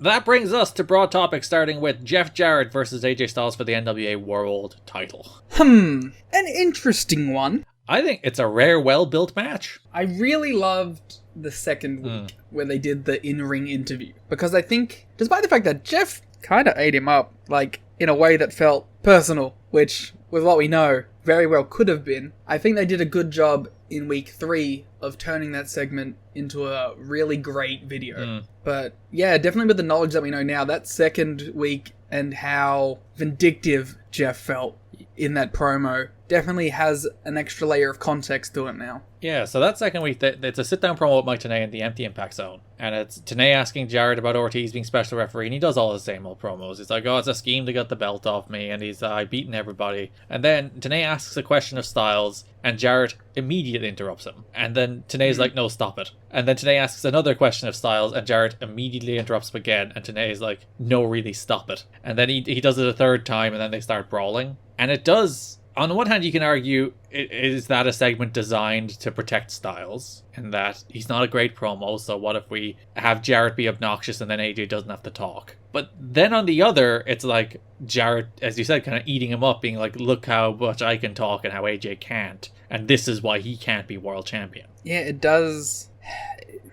That brings us to broad topics, starting with Jeff Jarrett versus AJ Styles for the NWA World title. An interesting one. I think it's a rare, well-built match. I really loved the second week where they did the in-ring interview. Because I think, despite the fact that Jeff kind of ate him up, like, in a way that felt personal, which, with what we know, very well could have been, I think they did a good job in week 3 of turning that segment into a really great video. But yeah, definitely with the knowledge that we know now, that second week and how vindictive Jeff felt in that promo definitely has an extra layer of context to it now. Yeah, so that second week, it's a sit-down promo with Mike Tenay in the Empty Impact Zone. And it's Tenay asking Jarrett about Ortiz being special referee, and he does all the same old promos. He's like, oh, it's a scheme to get the belt off me, and he's beaten everybody. And then Tenay asks a question of Styles, and Jarrett immediately interrupts him. And then Tenay's like, no, stop it. And then Tenay asks another question of Styles, and Jarrett immediately interrupts him again, and Tenay's like, no, really, stop it. And then he does it a third time, and then they start brawling. And it does... On the one hand, you can argue, is that a segment designed to protect Styles? In that he's not a great promo, so what if we have Jarrett be obnoxious and then AJ doesn't have to talk? But then on the other, it's like Jarrett, as you said, kind of eating him up, being like, look how much I can talk and how AJ can't. And this is why he can't be world champion. Yeah, it does.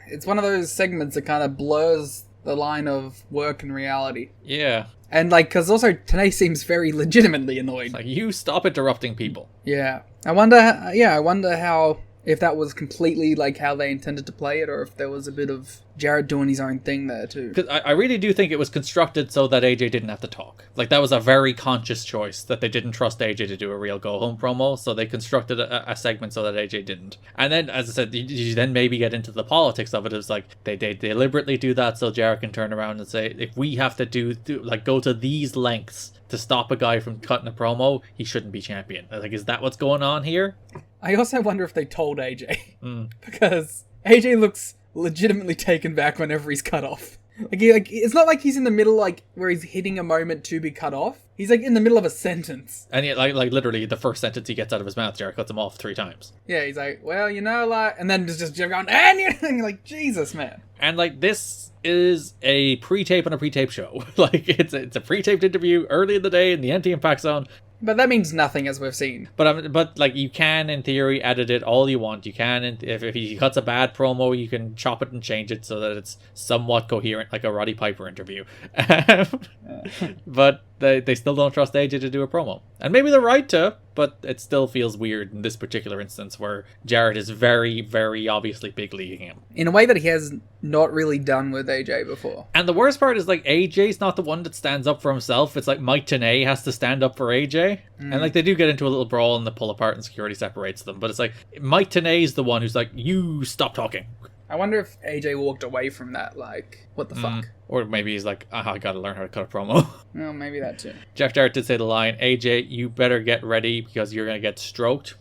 It's one of those segments that kind of blurs the line of work and reality. Yeah. And, like, because also Tenay seems very legitimately annoyed. It's like, you stop interrupting people. Yeah. I wonder how, if that was completely, like, how they intended to play it, or if there was a bit of Jarrett doing his own thing there, too. Because I really do think it was constructed so that AJ didn't have to talk. Like, that was a very conscious choice, that they didn't trust AJ to do a real go-home promo, so they constructed a segment so that AJ didn't. And then, as I said, you then maybe get into the politics of it. It's like, they deliberately do that so Jarrett can turn around and say, if we have to go to these lengths to stop a guy from cutting a promo, he shouldn't be champion. Like, is that what's going on here? I also wonder if they told AJ. Because AJ looks legitimately taken back whenever he's cut off. Like, it's not like he's in the middle, like, where he's hitting a moment to be cut off. He's, like, in the middle of a sentence. And yet, like literally, the first sentence he gets out of his mouth, Jarrett cuts him off 3 times. Yeah, he's like, well, you know, like... And then just Jeff going, and you're like, Jesus, man. And, like, this is a pre-tape on a pre-tape show. Like, it's a pre-taped interview early in the day in the Empty Impact Zone. But that means nothing, as we've seen. But like, you can, in theory, edit it all you want. You can, if he cuts a bad promo, you can chop it and change it so that it's somewhat coherent, like a Roddy Piper interview. But they still don't trust AJ to do a promo. And maybe they're right to, but it still feels weird in this particular instance where Jarrett is very, very obviously big leaguing him. In a way that he has not really done with AJ before. And the worst part is, like, AJ's not the one that stands up for himself. It's like Mike Tenay has to stand up for AJ. And, like, they do get into a little brawl and they pull apart and security separates them. But it's like, Mike Tenay's the one who's like, you stop talking. I wonder if AJ walked away from that, like, what the fuck? Or maybe he's like, I gotta learn how to cut a promo. Well, maybe that too. Jeff Jarrett did say the line, AJ, you better get ready because you're gonna get stroked.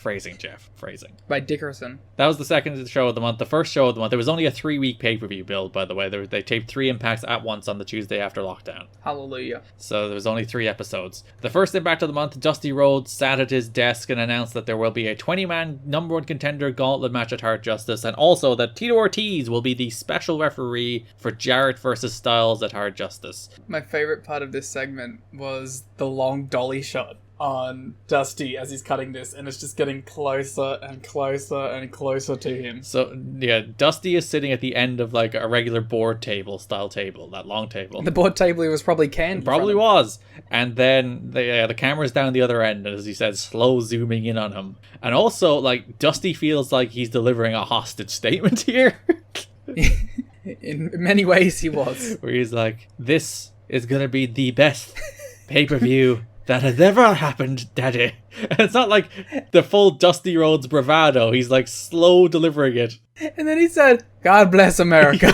Phrasing, Jeff. Phrasing. By Dickerson. That was the second show of the month. The first show of the month. There was only a 3-week pay-per-view build, by the way. They taped 3 Impacts at once on the Tuesday after lockdown. Hallelujah. So there was only 3 episodes. The first Impact of the month, Dusty Rhodes sat at his desk and announced that there will be a 20-man number 1 contender gauntlet match at Hard Justice, and also that Tito Ortiz will be the special referee for Jarrett versus Styles at Hard Justice. My favorite part of this segment was the long dolly shot on Dusty as he's cutting this, and it's just getting closer and closer and closer to him. So, yeah, Dusty is sitting at the end of, like, a regular board table style table, that long table. The board table he was probably canned. Probably was. And then the camera's down the other end, and as he said, slow zooming in on him. And also, like, Dusty feels like he's delivering a hostage statement here. In many ways he was. Where he's like, this is gonna be the best pay-per-view that has ever happened, Daddy. And it's not like the full Dusty Rhodes bravado. He's like slow delivering it. And then he said, God bless America.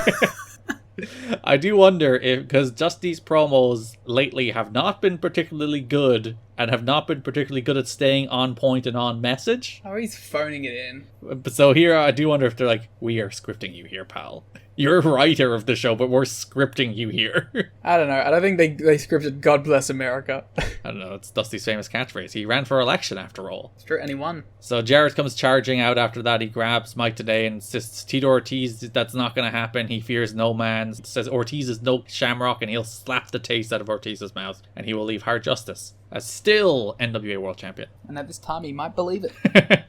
I do wonder if, because Dusty's promos lately have not been particularly good and have not been particularly good at staying on point and on message. Oh, he's phoning it in. But so here, I do wonder if they're like, we are scripting you here, pal. You're a writer of the show, but we're scripting you here. I don't know. I don't think they scripted God Bless America. I don't know. It's Dusty's famous catchphrase. He ran for election, after all. It's true, and he won. So Jarrett comes charging out after that. He grabs Mike today and insists Tito Ortiz, that's not going to happen. He fears no man. Says Ortiz is no Shamrock, and he'll slap the taste out of Ortiz's mouth, and he will leave Hard Justice as still NWA World Champion. And at this time, he might believe it.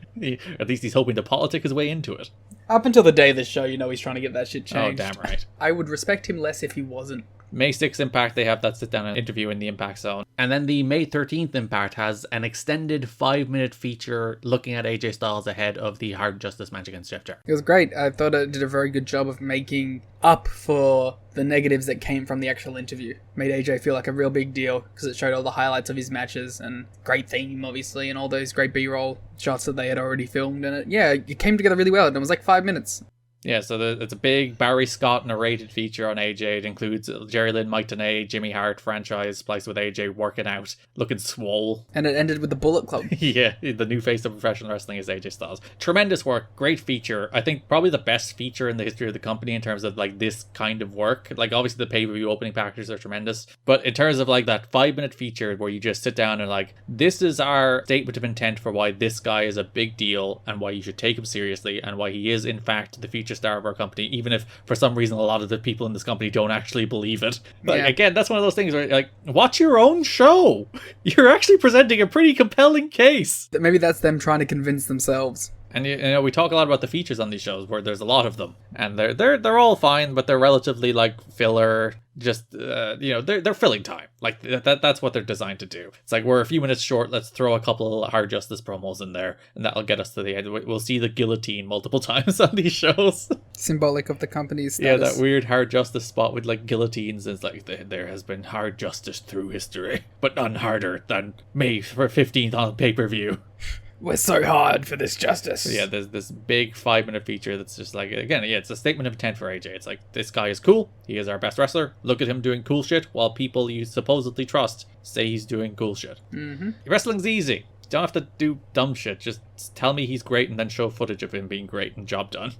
At least he's hoping to politic his way into it. Up until the day of the show, you know he's trying to get that shit changed. Oh, damn right. I would respect him less if he wasn't. May 6th Impact, they have that sit-down interview in the Impact Zone. And then the May 13th Impact has an extended 5-minute feature looking at AJ Styles ahead of the Hard Justice match against Jeff Jarrett. It was great. I thought it did a very good job of making up for the negatives that came from the actual interview. Made AJ feel like a real big deal because it showed all the highlights of his matches and great theme, obviously, and all those great B-roll shots that they had already filmed. And it came together really well. And it was like 5 minutes. Yeah, so it's a big Barry Scott narrated feature on AJ. It includes Jerry Lynn, Mike TNA, Jimmy Hart franchise spliced with AJ working out, looking swole. And it ended with the Bullet Club. Yeah, the new face of professional wrestling is AJ Styles. Tremendous work, great feature. I think probably the best feature in the history of the company in terms of like this kind of work. Like obviously the pay-per-view opening packages are tremendous, but in terms of like that 5-minute feature where you just sit down and like, this is our statement of intent for why this guy is a big deal and why you should take him seriously and why he is in fact the feature star of our company, even if for some reason a lot of the people in this company don't actually believe it. Like, again, that's one of those things where like, watch your own show. You're actually presenting a pretty compelling case. Maybe that's them trying to convince themselves. And you know, we talk a lot about the features on these shows where there's a lot of them, and they're all fine, but they're relatively like filler. Just they're filling time. Like that's what they're designed to do. It's like we're a few minutes short. Let's throw a couple of Hard Justice promos in there, and that'll get us to the end. We'll see the guillotine multiple times on these shows. Symbolic of the company's status. Yeah, that weird Hard Justice spot with like guillotines. It's like there has been hard justice through history, but none harder than May 15th on pay-per-view. We're so hard for this justice. Yeah, there's this big 5-minute feature that's just like, again, yeah, it's a statement of intent for AJ. It's like, this guy is cool. He is our best wrestler. Look at him doing cool shit while people you supposedly trust say he's doing cool shit. Mm-hmm. Wrestling's easy. You don't have to do dumb shit. Just tell me he's great and then show footage of him being great and job done.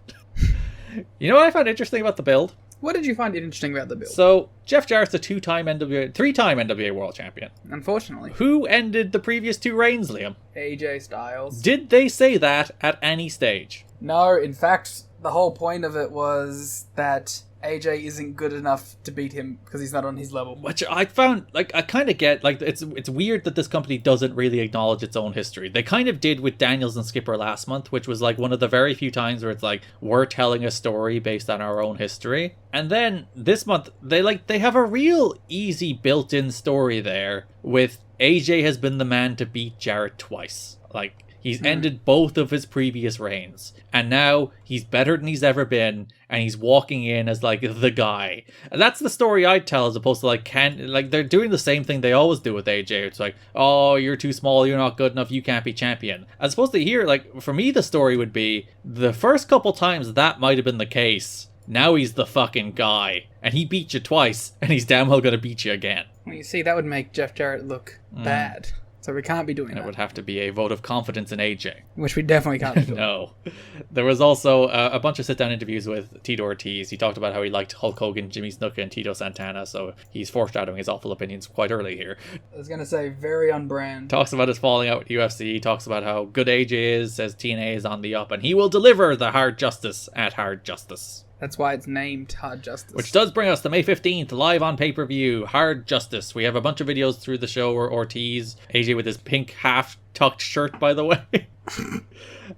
You know what I found interesting about the build? What did you find interesting about the build? So, Jeff Jarrett's a three-time NWA World Champion. Unfortunately. Who ended the previous 2 reigns, Liam? AJ Styles. Did they say that at any stage? No, in fact, the whole point of it was that AJ isn't good enough to beat him because he's not on his level. Which I found, like, I kind of get, like, it's weird that this company doesn't really acknowledge its own history. They kind of did with Daniels and Skipper last month, which was, like, one of the very few times where it's like, we're telling a story based on our own history. And then this month, they have a real easy built-in story there with AJ has been the man to beat Jarrett twice. Like, he's ended both of his previous reigns, and now he's better than he's ever been, and he's walking in as like the guy. And that's the story I'd tell, as opposed to like they're doing the same thing they always do with AJ. It's like, oh, you're too small, you're not good enough, you can't be champion. As opposed to here, like for me, the story would be the first couple times that might have been the case. Now he's the fucking guy, and he beat you twice, and he's damn well gonna beat you again. Well, you see, that would make Jeff Jarrett look bad. So we can't be doing that. It would have to be a vote of confidence in AJ. Which we definitely can't be doing. No. There was also a bunch of sit-down interviews with Tito Ortiz. He talked about how he liked Hulk Hogan, Jimmy Snuka, and Tito Santana, so he's foreshadowing his awful opinions quite early here. I was going to say, very on brand. Talks about his falling out with UFC, talks about how good AJ is, says TNA is on the up, and he will deliver the Hard Justice at Hard Justice. That's why it's named Hard Justice. Which does bring us to May 15th, live on pay-per-view, Hard Justice. We have a bunch of videos through the show where Ortiz, AJ with his pink half-tucked shirt, by the way.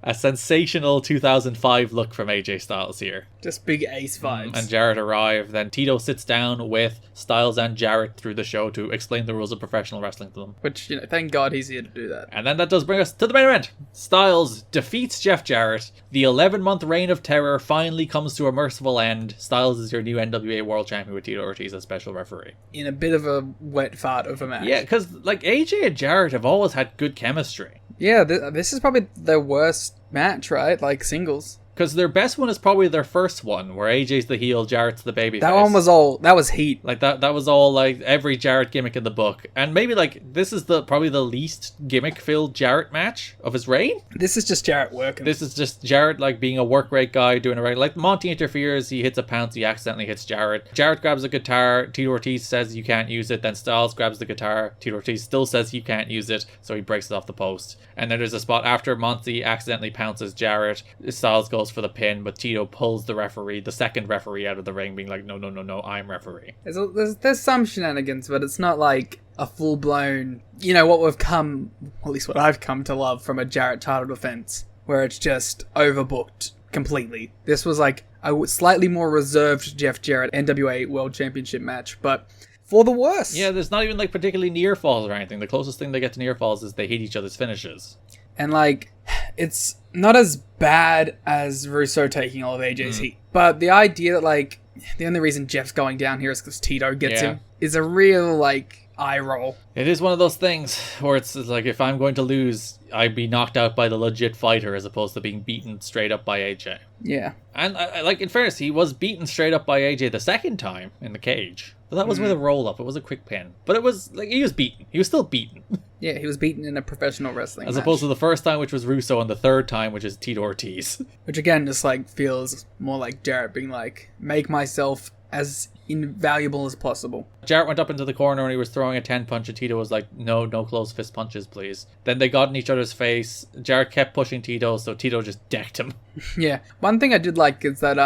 A sensational 2005 look from AJ Styles here. Just big ace vibes. And Jarrett arrived. Then Tito sits down with Styles and Jarrett through the show to explain the rules of professional wrestling to them. Which, thank God he's here to do that. And then that does bring us to the main event. Styles defeats Jeff Jarrett. The 11-month reign of terror finally comes to a merciful end. Styles is your new NWA World Champion with Tito Ortiz as special referee. In a bit of a wet fart of a match. Yeah, because like AJ and Jarrett have always had good chemistry. Yeah, this is probably their worst match, right? Like, singles. Because their best one is probably their first one, where AJ's the heel, Jarrett's the babyface. That was heat. Like, that was all, like, every Jarrett gimmick in the book. And maybe, like, this is probably the least gimmick-filled Jarrett match of his reign. This is just Jarrett working. This is just Jarrett, like, being a work rate guy, doing it right. Like, Monty interferes, he hits a pounce, he accidentally hits Jarrett. Jarrett grabs a guitar, Tito Ortiz says you can't use it, then Styles grabs the guitar, Tito Ortiz still says you can't use it, so he breaks it off the post. And then there's a spot after Monty accidentally pounces Jarrett, Styles goes for the pin, but Tito pulls the second referee out of the ring, being like, no, I'm referee. There's some shenanigans, but it's not like a full-blown, at least what I've come to love from a Jarrett title defense, where it's just overbooked completely. This was like a slightly more reserved Jeff Jarrett NWA World Championship match, but for the worse. Yeah, there's not even like particularly near falls or anything. The closest thing they get to near falls is they hit each other's finishes. And like, it's not as bad as Russo taking all of AJ's heat, but the idea that like, the only reason Jeff's going down here is because Tito gets him is a real like eye roll. It is one of those things where it's like, if I'm going to lose, I'd be knocked out by the legit fighter as opposed to being beaten straight up by AJ. Yeah. And like, in fairness, he was beaten straight up by AJ the second time in the cage. But that was with a roll-up. It was a quick pin. But it was, like, he was beaten. He was still beaten. Yeah, he was beaten in a professional wrestling As match. opposed to the first time, which was Russo, and the third time, which is Tito Ortiz. Which again, just like, feels more like Jarrett being like, make myself as invaluable as possible. Jarrett went up into the corner and he was throwing a 10 punch, and Tito was like, no closed fist punches, please. Then they got in each other's face. Jarrett kept pushing Tito, so Tito just decked him. Yeah. One thing I did like is that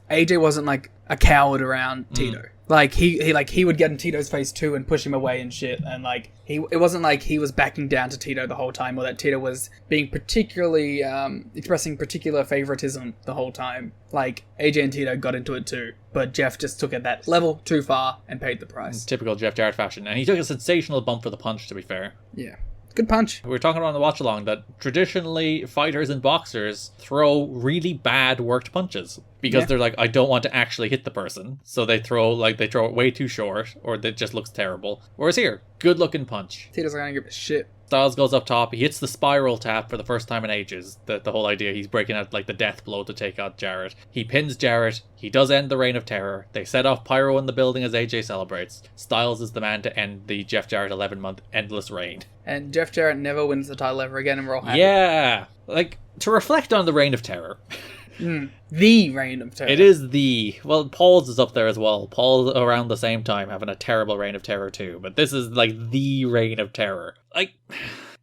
AJ wasn't like a coward around Tito. Like he would get in Tito's face too and push him away and shit, and like it wasn't like he was backing down to Tito the whole time, or that Tito was being particularly expressing particular favoritism the whole time. Like AJ and Tito got into it too, but Jeff just took it that level too far and paid the price. Typical Jeff Jarrett fashion, and he took a sensational bump for the punch, to be fair. Yeah. Good punch. We were talking about on the watch along that traditionally fighters and boxers throw really bad worked punches because they're like, I don't want to actually hit the person, so they throw it way too short, or it just looks terrible. Whereas here, good looking punch. Tito's not gonna give a shit. Styles goes up top, he hits the spiral tap for the first time in ages. The whole idea, he's breaking out like the death blow to take out Jarrett. He pins Jarrett, he does end the reign of terror. They set off pyro in the building as AJ celebrates. Styles is the man to end the Jeff Jarrett 11-month endless reign. And Jeff Jarrett never wins the title ever again, and we're all happy. Yeah! Like, to reflect on the reign of terror. The reign of terror. It is well, Paul's is up there as well. Paul's around the same time having a terrible reign of terror too, but this is like the reign of terror. Like,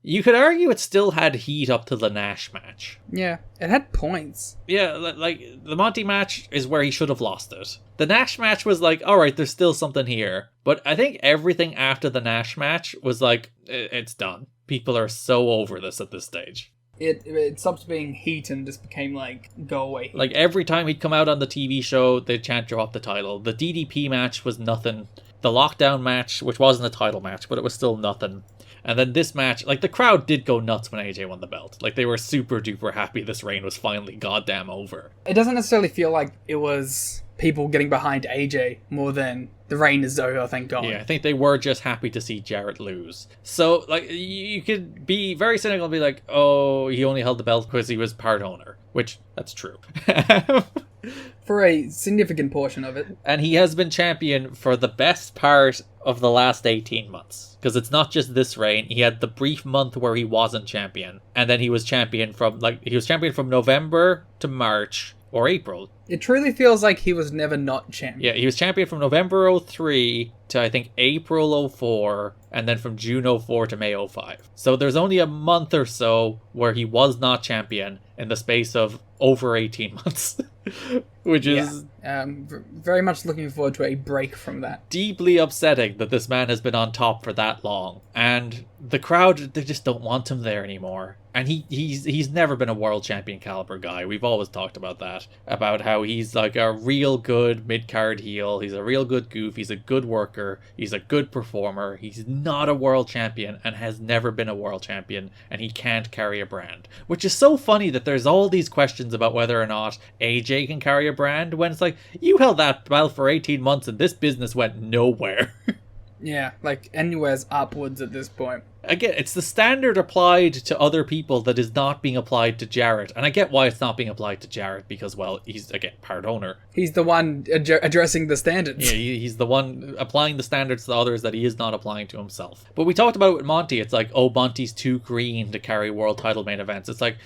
you could argue it still had heat up to the Nash match. Yeah, it had points. Yeah, like, the Monty match is where he should have lost it. The Nash match was like, alright, there's still something here. But I think everything after the Nash match was like, it's done. People are so over this at this stage. It stopped being heat and just became like, go away heat. Like, every time he'd come out on the TV show, they'd chant drop the title. The DDP match was nothing. The Lockdown match, which wasn't a title match, but it was still nothing. And then this match, like, the crowd did go nuts when AJ won the belt. Like, they were super duper happy this reign was finally goddamn over. It doesn't necessarily feel like it was people getting behind AJ more than the reign is over, thank God. Yeah, I think they were just happy to see Jarrett lose. So, like, you could be very cynical and be like, oh, he only held the belt because he was part owner. Which, that's true. For a significant portion of it. And he has been champion for the best part of the last 18 months. Because it's not just this reign. He had the brief month where he wasn't champion. And then he was champion from November to March or April. It truly feels like he was never not champion. Yeah, he was champion from November 03 to, I think, April 04, and then from June 04 to May 05. So there's only a month or so where he was not champion in the space of over 18 months. Which is... very much looking forward to a break from that. Deeply upsetting that this man has been on top for that long. And the crowd, they just don't want him there anymore. And he's never been a world champion caliber guy. We've always talked about that. About how he's like a real good mid-card heel. He's a real good goof. He's a good worker. He's a good performer. He's not a world champion and has never been a world champion. And he can't carry a brand. Which is so funny that there's all these questions about whether or not AJ can carry a brand. When it's like, you held that belt for 18 months and this business went nowhere. Yeah, like anywhere's upwards at this point. Again, it's the standard applied to other people that is not being applied to Jarrett. And I get why it's not being applied to Jarrett because, well, he's, again, part owner. He's the one addressing the standards. Yeah, he's the one applying the standards to others that he is not applying to himself. But we talked about it with Monty. It's like, oh, Monty's too green to carry world title main events. It's like,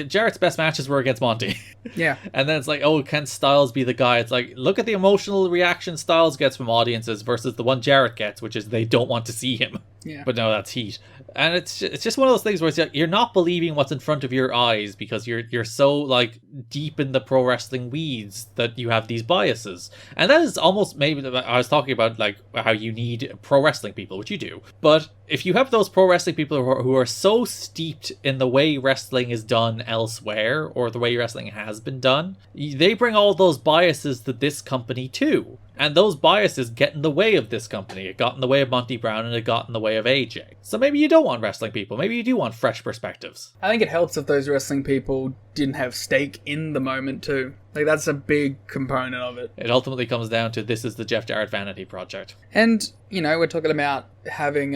Jarrett's best matches were against Monty. Yeah. And then it's like, oh, can Styles be the guy? It's like, look at the emotional reaction Styles gets from audiences versus the one Jarrett gets, which is they don't want to see him. Yeah. But no, that's heat. And it's just one of those things where it's like, you're not believing what's in front of your eyes because you're so like deep in the pro wrestling weeds that you have these biases. And that is almost maybe, I was talking about like how you need pro wrestling people, which you do. But if you have those pro wrestling people who are so steeped in the way wrestling is done elsewhere or the way wrestling has been done, they bring all those biases to this company too. And those biases get in the way of this company. It got in the way of Monty Brown and it got in the way of AJ. So maybe you don't want wrestling people. Maybe you do want fresh perspectives. I think it helps if those wrestling people didn't have stake in the moment too. Like, that's a big component of it. It ultimately comes down to this is the Jeff Jarrett vanity project. And, you know, we're talking about having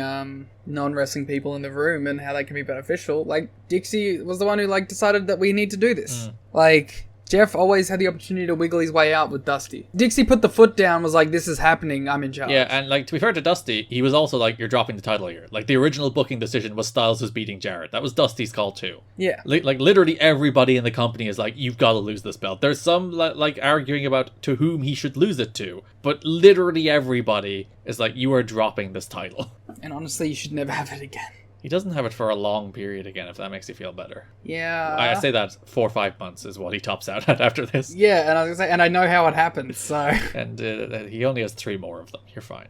non-wrestling people in the room and how they can be beneficial. Like, Dixie was the one who, like, decided that we need to do this. Like, Jeff always had the opportunity to wiggle his way out with Dusty. Dixie put the foot down, was like, this is happening, I'm in charge. Yeah, and like, to be fair to Dusty, he was also like, you're dropping the title here. Like, the original booking decision was Styles was beating Jarrett. That was Dusty's call too. Yeah. Like literally everybody in the company is like, you've got to lose this belt. There's some like arguing about to whom he should lose it to, but literally everybody is like, you are dropping this title. And honestly, you should never have it again. He doesn't have it for a long period again, if that makes you feel better. Yeah. I say that 4 or 5 months is what he tops out at after this. Yeah, and I was gonna say, and I know how it happens, so. And he only has 3 more of them. You're fine.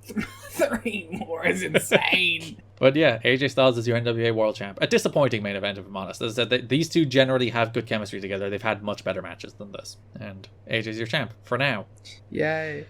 3 more is insane. But yeah, AJ Styles is your NWA World Champ. A disappointing main event, if I'm honest. As I said, these two generally have good chemistry together. They've had much better matches than this. And AJ's your champ, for now. Yay.